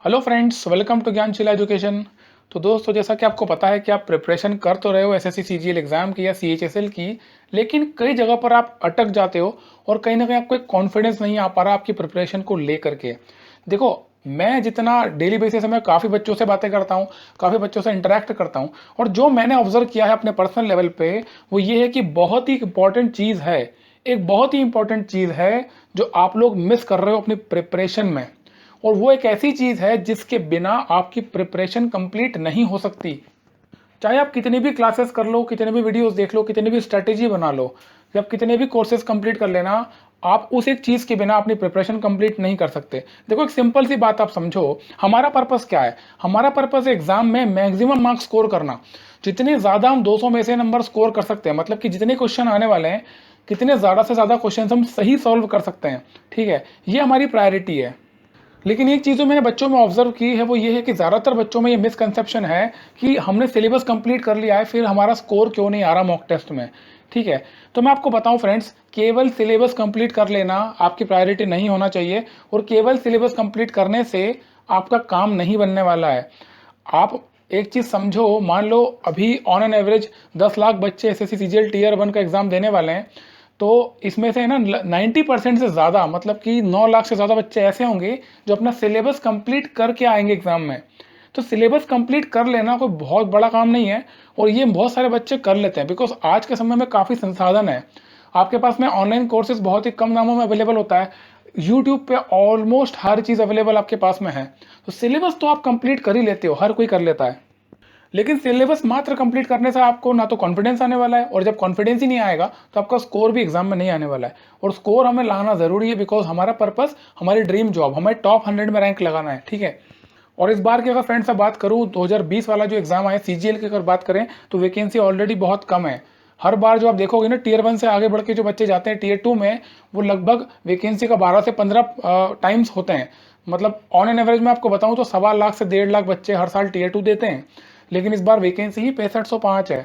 Hello friends, welcome to Gyansheela education. तो दोस्तों, जैसा कि आपको पता है कि आप प्रिपरेशन कर तो रहे हो एसएससी सीजीएल एग्जाम की या सीएचएसएल की, लेकिन कई जगह पर आप अटक जाते हो और कहीं ना कहीं आपको एक कॉन्फिडेंस नहीं आ पा रहा आपकी प्रिपरेशन को लेकर के। देखो, मैं जितना डेली बेसिस में काफ़ी बच्चों से बातें करता हूँ, काफ़ी बच्चों से इंटरेक्ट करता हूँ, और जो मैंने ऑब्जर्व किया है अपने पर्सनल लेवल पे, वो ये है कि बहुत ही इंपॉर्टेंट चीज़ है, एक बहुत ही इंपॉर्टेंट चीज़ है जो आप लोग मिस कर रहे हो अपनी प्रिपरेशन में। और वो एक ऐसी चीज है जिसके बिना आपकी प्रिपरेशन कंप्लीट नहीं हो सकती। चाहे आप कितनी भी क्लासेस कर लो, कितने भी वीडियोस देख लो, कितनी भी स्ट्रेटेजी बना लो, जब कितने भी कोर्सेज कंप्लीट कर लेना, आप उस एक चीज के बिना अपनी प्रिपरेशन कंप्लीट नहीं कर सकते। देखो, एक सिंपल सी बात आप समझो, हमारा पर्पस क्या है? हमारा पर्पस एग्जाम में मैक्सिमम मार्क्स स्कोर करना। जितने ज्यादा हम 200 में से नंबर स्कोर कर सकते हैं, मतलब कि जितने क्वेश्चन आने वाले हैं, कितने ज्यादा से ज्यादा क्वेश्चन हम सही सॉल्व कर सकते हैं। ठीक है, ये हमारी प्रायोरिटी है। लेकिन एक चीज़ जो मैंने बच्चों में ऑब्जर्व की है वो ये है कि ज़्यादातर बच्चों में ये मिसकंसेप्शन है कि हमने सिलेबस कंप्लीट कर लिया है, फिर हमारा स्कोर क्यों नहीं आ रहा मॉक टेस्ट में। ठीक है, तो मैं आपको बताऊं फ्रेंड्स, केवल सिलेबस कंप्लीट कर लेना आपकी प्रायोरिटी नहीं होना चाहिए, और केवल सिलेबस कंप्लीट करने से आपका काम नहीं बनने वाला है। आप एक चीज़ समझो, मान लो अभी ऑन एन एवरेज 10 लाख बच्चे एसएससी सीजीएल टीयर 1 का एग्जाम देने वाले हैं, तो इसमें से ना 90% से ज़्यादा, मतलब कि 9 लाख से ज़्यादा बच्चे ऐसे होंगे जो अपना सिलेबस कंप्लीट करके आएंगे एग्जाम में। तो सिलेबस कंप्लीट कर लेना कोई बहुत बड़ा काम नहीं है, और ये बहुत सारे बच्चे कर लेते हैं बिकॉज आज के समय में काफ़ी संसाधन है। आपके पास में ऑनलाइन कोर्सेज बहुत ही कम दामों में अवेलेबल होता है। यूट्यूब पे ऑलमोस्ट हर चीज़ अवेलेबल आपके पास में है। तो सिलेबस तो आप कंप्लीट कर ही लेते हो, हर कोई कर लेता है। लेकिन सिलेबस मात्र कंप्लीट करने से आपको ना तो कॉन्फिडेंस आने वाला है, और जब कॉन्फिडेंस ही नहीं आएगा तो आपका स्कोर भी एग्जाम में नहीं आने वाला है। और स्कोर हमें लाना ज़रूरी है बिकॉज हमारा पर्पस, हमारी ड्रीम जॉब, हमें टॉप 100 में रैंक लगाना है। ठीक है, और इस बार की अगर फ्रेंड्स से बात करूँ, 2020 वाला जो एग्जाम आया सीजीएल की अगर बात करें, तो वैकेंसी ऑलरेडी बहुत कम है। हर बार जो आप देखोगे ना, टीयर 1 से आगे बढ़ के जो बच्चे जाते हैं टीयर 2 में, वो लगभग वैकेंसी का 12 से 15 टाइम्स होते हैं। मतलब ऑन एन एवरेज में आपको बताऊं तो 1.25 लाख से 1.5 लाख बच्चे हर साल टीयर 2 देते हैं, लेकिन इस बार वैकेंसी ही 6505 है।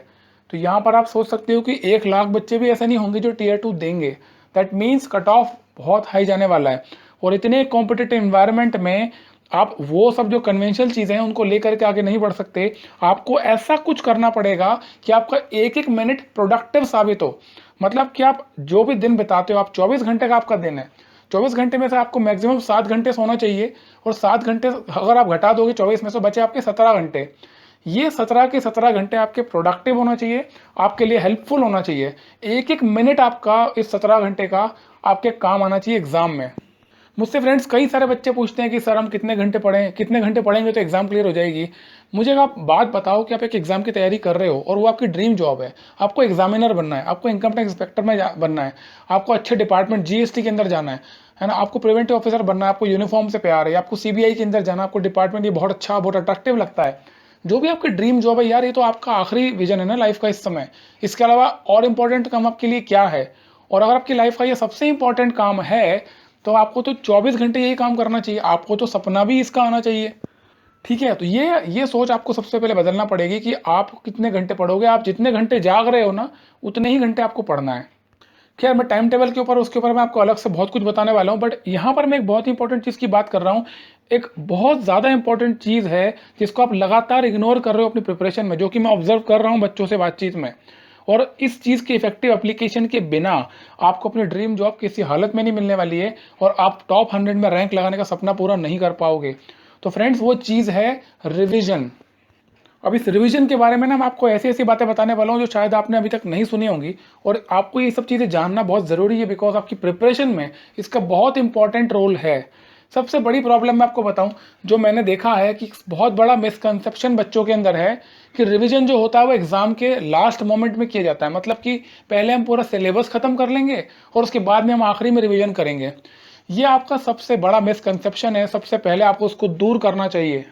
तो यहाँ पर आप सोच सकते हो कि 1 लाख बच्चे भी ऐसे नहीं होंगे जो टीयर 2 देंगे। दैट मीन्स कट ऑफ बहुत हाई जाने वाला है। और इतने कॉम्पिटिटिव इन्वायरमेंट में आप वो सब जो कन्वेंशनल चीज़ें हैं उनको लेकर के आगे नहीं बढ़ सकते। आपको ऐसा कुछ करना पड़ेगा कि आपका एक एक मिनट प्रोडक्टिव साबित हो। मतलब कि आप जो भी दिन बिताते हो, आप 24 घंटे का आपका दिन है, 24 घंटे में से आपको मैक्सिमम 7 घंटे सोना चाहिए, और 7 घंटे अगर आप घटा दोगे 24 में से बचे आपके 17 घंटे। ये 17 के 17 घंटे आपके प्रोडक्टिव होना चाहिए, आपके लिए हेल्पफुल होना चाहिए। एक एक मिनट आपका इस 17 घंटे का आपके काम आना चाहिए एग्जाम में। मुझसे फ्रेंड्स कई सारे बच्चे पूछते हैं कि सर हम कितने घंटे पढ़ें, कितने घंटे पढ़ेंगे तो एग्जाम क्लियर हो जाएगी। मुझे आप बात बताओ कि आप एक एग्जाम की तैयारी कर रहे हो और वो आपकी ड्रीम जॉब है, आपको एग्जामिनर बनना है, आपको इनकम टैक्स इंस्पेक्टर में बनना है, आपको अच्छे डिपार्टमेंट जीएसटी के अंदर जाना है ना, आपको प्रिवेंटिव ऑफिसर बनना है, आपको यूनिफॉर्म से प्यार है, आपको सीबीआई के अंदर जाना, आपको डिपार्टमेंट ये बहुत अच्छा, बहुत अट्रैक्टिव लगता है। जो भी आपकी ड्रीम जॉब है यार, ये तो आपका आखिरी विजन है ना लाइफ का इस समय। इसके अलावा और इंपॉर्टेंट काम आपके लिए क्या है? और अगर आपकी लाइफ का ये सबसे इंपॉर्टेंट काम है, तो आपको तो 24 घंटे यही काम करना चाहिए, आपको तो सपना भी इसका आना चाहिए। ठीक है, तो ये सोच आपको सबसे पहले बदलना पड़ेगी कि आप कितने घंटे पढ़ोगे। आप जितने घंटे जाग रहे हो ना, उतने ही घंटे आपको पढ़ना है। खैर, मैं टाइम टेबल के ऊपर, उसके ऊपर मैं आपको अलग से बहुत कुछ बताने वाला हूँ, बट यहाँ पर मैं एक बहुत इंपॉर्टेंट चीज़ की बात कर रहा हूँ। एक बहुत ज़्यादा इंपॉर्टेंट चीज़ है जिसको आप लगातार इग्नोर कर रहे हो अपनी प्रिपरेशन में, जो कि मैं ऑब्जर्व कर रहा हूँ बच्चों से बातचीत में। और इस चीज़ के इफेक्टिव एप्लीकेशन के बिना आपको अपनी ड्रीम जॉब किसी हालत में नहीं मिलने वाली है, और आप टॉप 100 में रैंक लगाने का सपना पूरा नहीं कर पाओगे। तो फ्रेंड्स, वो चीज़ है रिविजन। अब इस रिवीजन के बारे में ना मैं आपको ऐसी ऐसी बातें बताने वाला हूँ जो शायद आपने अभी तक नहीं सुनी होंगी, और आपको ये सब चीज़ें जानना बहुत ज़रूरी है बिकॉज आपकी प्रिपरेशन में इसका बहुत इंपॉर्टेंट रोल है। सबसे बड़ी प्रॉब्लम मैं आपको बताऊं, जो मैंने देखा है कि बहुत बड़ा मिसकंसेप्शन बच्चों के अंदर है कि रिवीजन जो होता है वो एग्जाम के लास्ट मोमेंट में किया जाता है। मतलब कि पहले हम पूरा सिलेबस खत्म कर लेंगे और उसके बाद में हम आखिरी में रिवीजन करेंगे। ये आपका सबसे बड़ा मिसकंसेप्शन है, सबसे पहले आपको उसको दूर करना चाहिए।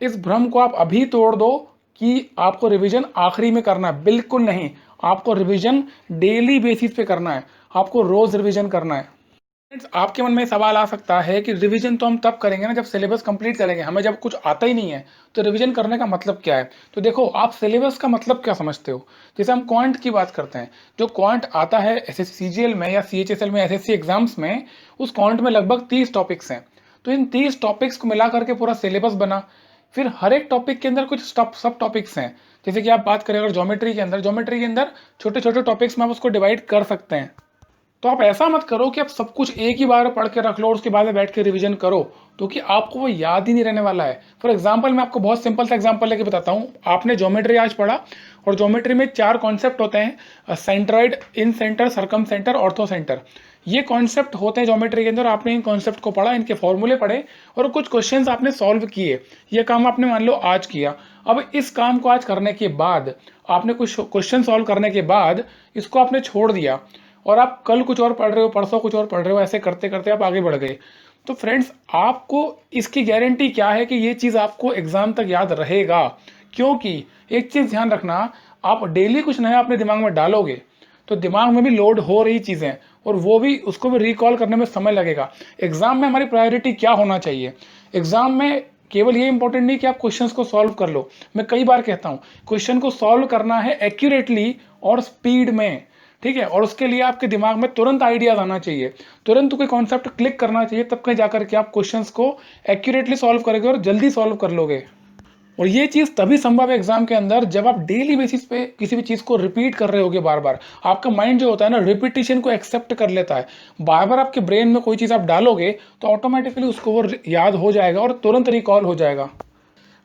इस भ्रम को आप अभी तोड़ दो कि आपको रिवीजन आखिरी में करना है। बिल्कुल नहीं, आपको रिवीजन डेली बेसिस पे करना है, आपको रोज रिवीजन करना है। फ्रेंड्स, आपके मन में सवाल आ सकता है कि रिवीजन तो हम तब करेंगे ना जब सिलेबस कंप्लीट करेंगे, हमें जब कुछ आता ही नहीं है तो रिवीजन करने का मतलब क्या है? तो देखो, आप सिलेबस का मतलब क्या समझते हो? जैसे हम क्वांट की बात करते हैं, जो क्वांट आता है एसएससी सीजीएल में या सीएचएसएल में, एसएससी एग्जाम्स में, उस क्वांट में लगभग 30 टॉपिक्स हैं। तो इन 30 टॉपिक्स को मिला करके पूरा सिलेबस बना। फिर हर एक टॉपिक के अंदर कुछ सब टॉपिक्स हैं। जैसे कि आप बात करें अगर ज्योमेट्री के अंदर छोटे छोटे टॉपिक्स में आप उसको डिवाइड कर सकते हैं। तो आप ऐसा मत करो कि आप सब कुछ एक ही बार पढ़ के रख लो और उसके बाद में बैठ के रिवीजन करो, क्योंकि आपको वो याद ही नहीं रहने वाला है। फॉर एग्जांपल मैं आपको बहुत सिंपल सा एग्जांपल लेके बताता हूँ। आपने ज्योमेट्री आज पढ़ा और ज्योमेट्री में 4 कॉन्सेप्ट होते हैं, centroid, incentre, circumcentre, orthocentre. ये कॉन्सेप्ट होते हैं ज्योमेट्री के अंदर। आपने इन कॉन्सेप्ट को पढ़ा, इनके फॉर्मूले पढ़े और कुछ क्वेश्चंस आपने सॉल्व किए। ये काम आपने मान लो आज किया। अब इस काम को आज करने के बाद, आपने कुछ क्वेश्चन सॉल्व करने के बाद इसको आपने छोड़ दिया और आप कल कुछ और पढ़ रहे हो, परसों कुछ और पढ़ रहे हो, ऐसे करते करते आप आगे बढ़ गए। तो फ्रेंड्स, आपको इसकी गारंटी क्या है कि ये चीज़ आपको एग्जाम तक याद रहेगा? क्योंकि एक चीज़ ध्यान रखना, आप डेली कुछ नया अपने दिमाग में डालोगे तो दिमाग में भी लोड हो रही चीज़ें और वो भी, उसको भी रिकॉल करने में समय लगेगा। एग्जाम में हमारी प्रायोरिटी क्या होना चाहिए? एग्जाम में केवल ये इंपॉर्टेंट नहीं कि आप क्वेश्चंस को सॉल्व कर लो। मैं कई बार कहता हूँ, क्वेश्चन को सॉल्व करना है एक्यूरेटली और स्पीड में, ठीक है। और उसके लिए आपके दिमाग में तुरंत आइडियाज आना चाहिए, तुरंत कोई कॉन्सेप्ट क्लिक करना चाहिए, तब कहीं जाकर के आप क्वेश्चंस को एक्यूरेटली सॉल्व करोगे और जल्दी सॉल्व कर लोगे। और ये चीज़ तभी संभव है एग्जाम के अंदर जब आप डेली बेसिस पे किसी भी चीज़ को रिपीट कर रहे होगे बार बार। आपका माइंड जो होता है ना, रिपीटिशन को एक्सेप्ट कर लेता है। बार बार आपके ब्रेन में कोई चीज़ आप डालोगे तो ऑटोमेटिकली उसको वो याद हो जाएगा और तुरंत रिकॉल हो जाएगा।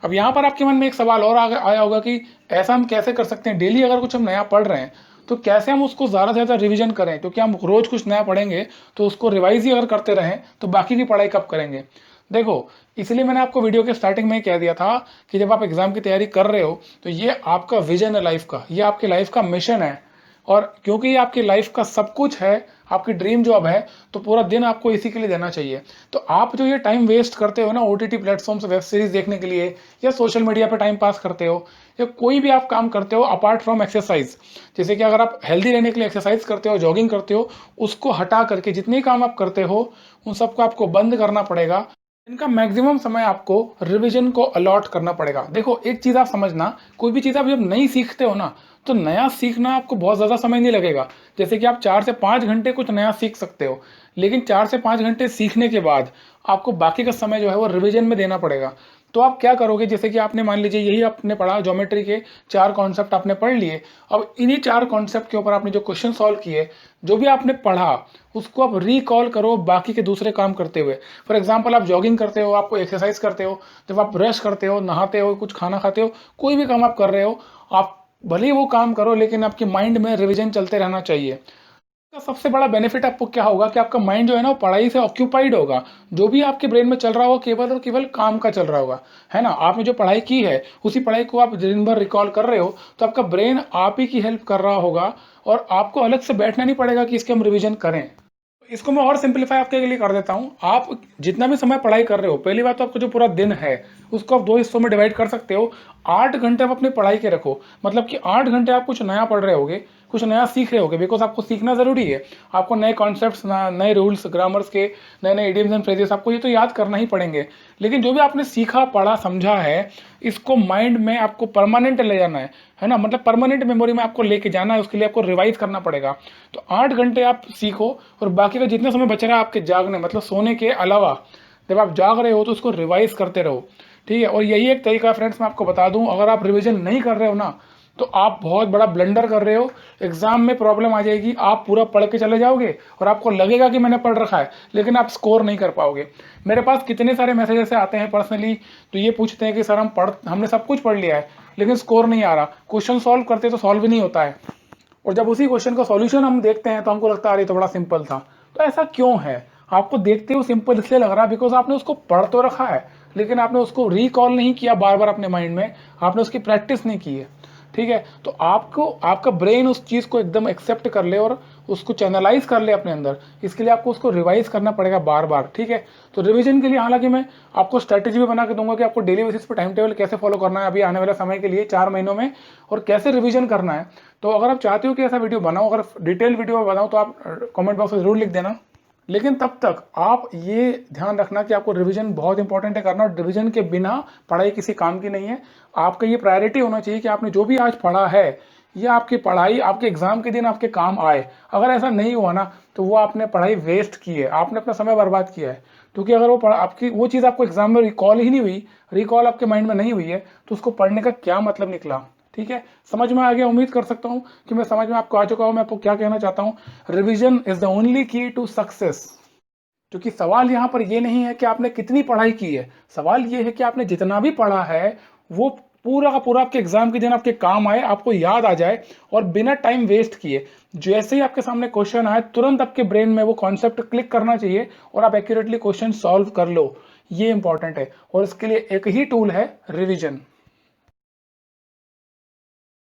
अब यहाँ पर आपके मन में एक सवाल और आया होगा कि ऐसा हम कैसे कर सकते हैं? डेली अगर कुछ हम नया पढ़ रहे हैं तो कैसे हम उसको ज़्यादा से ज़्यादा रिवीजन करें? क्योंकि हम रोज़ कुछ नया पढ़ेंगे तो उसको रिवाइज ही अगर करते रहें तो बाकी की पढ़ाई कब करेंगे? देखो, इसलिए मैंने आपको वीडियो के स्टार्टिंग में ही कह दिया था कि जब आप एग्जाम की तैयारी कर रहे हो तो ये आपका विजन है लाइफ का, ये आपकी लाइफ का मिशन है। और क्योंकि ये आपकी लाइफ का सब कुछ है, आपकी ड्रीम जॉब है, तो पूरा दिन आपको इसी के लिए देना चाहिए। तो आप जो ये टाइम वेस्ट करते हो ना ओटीटी प्लेटफॉर्म से वेब सीरीज देखने के लिए, या सोशल मीडिया पर टाइम पास करते हो, या कोई भी आप काम करते हो अपार्ट फ्रॉम एक्सरसाइज, जैसे कि अगर आप हेल्दी रहने के लिए एक्सरसाइज करते हो, जॉगिंग करते हो, उसको हटा करके जितने काम आप करते हो उन सबको आपको बंद करना पड़ेगा। इनका मैक्सिमम समय आपको रिवीजन को अलॉट करना पड़ेगा। देखो, एक चीज़ आप समझना, कोई भी चीज़ आप जब नई सीखते हो ना, तो नया सीखना आपको बहुत ज़्यादा समय नहीं लगेगा। जैसे कि आप 4 से 5 घंटे कुछ नया सीख सकते हो, लेकिन 4 से 5 घंटे सीखने के बाद आपको बाकी का समय जो है वो रिवीजन में देना पड़ेगा। तो आप क्या करोगे? जैसे कि आपने मान लीजिए यही आपने पढ़ा, ज्योमेट्री के 4 कॉन्सेप्ट आपने पढ़ लिए। अब इन्हीं 4 कॉन्सेप्ट के ऊपर आपने जो क्वेश्चन सॉल्व किए, जो भी आपने पढ़ा, उसको आप रिकॉल करो बाकी के दूसरे काम करते हुए। फॉर एग्जाम्पल, आप जॉगिंग करते हो, आपको एक्सरसाइज करते हो, जब आप ब्रश करते हो, नहाते हो, कुछ खाना खाते हो, कोई भी काम आप कर रहे हो, आप भले ही वो काम करो लेकिन आपके माइंड में रिवीजन चलते रहना चाहिए। का सबसे बड़ा बेनिफिट आपको क्या होगा कि आपका माइंड जो है ना वो पढ़ाई से ऑक्यूपाइड होगा। जो भी आपके ब्रेन में चल रहा होगा केवल और केवल काम का चल रहा होगा, है ना। आपने जो पढ़ाई की है उसी पढ़ाई को आप दिन भर रिकॉल कर रहे हो, तो आपका ब्रेन आप ही की हेल्प कर रहा होगा और आपको अलग से बैठना नहीं पड़ेगा कि इसके हम रिविजन करें। इसको मैं और सिंपलीफाई आपके लिए कर देता हूँ। आप जितना भी समय पढ़ाई कर रहे हो, पहली बात तो आपको जो पूरा दिन है उसको आप 2 हिस्सों में डिवाइड कर सकते हो। 8 घंटे आप अपनी पढ़ाई के रखो, मतलब कि 8 घंटे आप कुछ नया पढ़ रहे होगे, कुछ नया सीख रहे होगे, बिकॉज आपको सीखना ज़रूरी है। आपको नए कॉन्सेप्ट्स, नए रूल्स, ग्रामर्स के नए नए इडियम्स एंड फ्रेजेस आपको ये तो याद करना ही पड़ेंगे। लेकिन जो भी आपने सीखा, पढ़ा, समझा है, इसको माइंड में आपको परमानेंट ले जाना है ना, मतलब परमानेंट मेमोरी में आपको लेके जाना है। उसके लिए आपको रिवाइज करना पड़ेगा। तो 8 घंटे आप सीखो और बाकी का जितना समय बच रहा है आपके जागने, मतलब सोने के अलावा, जब आप जाग रहे हो तो उसको रिवाइज करते रहो, ठीक है। और यही एक तरीका फ्रेंड्स, मैं आपको बता दूं, अगर आप रिवीजन नहीं कर रहे हो ना तो आप बहुत बड़ा ब्लंडर कर रहे हो। एग्जाम में प्रॉब्लम आ जाएगी, आप पूरा पढ़ के चले जाओगे और आपको लगेगा कि मैंने पढ़ रखा है, लेकिन आप स्कोर नहीं कर पाओगे। मेरे पास कितने सारे मैसेज ऐसे आते हैं पर्सनली, तो ये पूछते हैं कि सर हमने सब कुछ पढ़ लिया है लेकिन स्कोर नहीं आ रहा, क्वेश्चन सॉल्व करते तो सॉल्व ही नहीं होता है, और जब उसी क्वेश्चन का सॉल्यूशन हम देखते हैं तो हमको लगता है अरे तो बड़ा सिंपल था। तो ऐसा क्यों है? आपको देखते हुए सिंपल इसलिए लग रहा है बिकॉज आपने उसको पढ़ तो रखा है लेकिन आपने उसको रिकॉल नहीं किया बार बार अपने माइंड में, आपने उसकी प्रैक्टिस नहीं की है, ठीक है। तो आपको, आपका ब्रेन उस चीज़ को एकदम एक्सेप्ट कर ले और उसको चैनलाइज कर ले अपने अंदर, इसके लिए आपको उसको रिवाइज करना पड़ेगा बार बार, ठीक है। तो रिवीजन के लिए हालांकि मैं आपको स्ट्रैटेजी भी बना के दूंगा कि आपको डेली बेसिस पे टाइम टेबल कैसे फॉलो करना है अभी आने वाले समय के लिए 4 महीनों में, और कैसे रिवीजन करना है। तो अगर आप चाहते हो कि ऐसा वीडियो बनाओ, अगर डिटेल वीडियो बनाओ, तो आप कमेंट बॉक्स में जरूर लिख देना। लेकिन तब तक आप ये ध्यान रखना कि आपको रिवीजन बहुत इंपॉर्टेंट है करना, और रिवीजन के बिना पढ़ाई किसी काम की नहीं है। आपका ये प्रायोरिटी होना चाहिए कि आपने जो भी आज पढ़ा है ये आपकी पढ़ाई आपके एग्जाम के दिन आपके काम आए। अगर ऐसा नहीं हुआ ना तो वो आपने पढ़ाई वेस्ट की है, आपने अपना समय बर्बाद किया है। क्योंकि अगर आपकी वो चीज़ आपको एग्जाम में रिकॉल ही नहीं हुई, रिकॉल आपके माइंड में नहीं हुई है, तो उसको पढ़ने का क्या मतलब निकला। ठीक है, समझ में आ गया, उम्मीद कर सकता हूँ कि मैं समझ में आपको आ चुका हूँ मैं आपको क्या कहना चाहता हूँ। रिविजन इज द ओनली की टू सक्सेस। क्योंकि सवाल यहाँ पर ये नहीं है कि आपने कितनी पढ़ाई की है, सवाल ये है कि आपने जितना भी पढ़ा है वो पूरा का पूरा आपके एग्जाम के दिन आपके काम आए, आपको याद आ जाए, और बिना टाइम वेस्ट किए जैसे ही आपके सामने क्वेश्चन आए तुरंत आपके ब्रेन में वो कॉन्सेप्ट क्लिक करना चाहिए और आप एक्यूरेटली क्वेश्चन सॉल्व कर लो। ये इंपॉर्टेंट है और इसके लिए एक ही टूल है, रिविजन।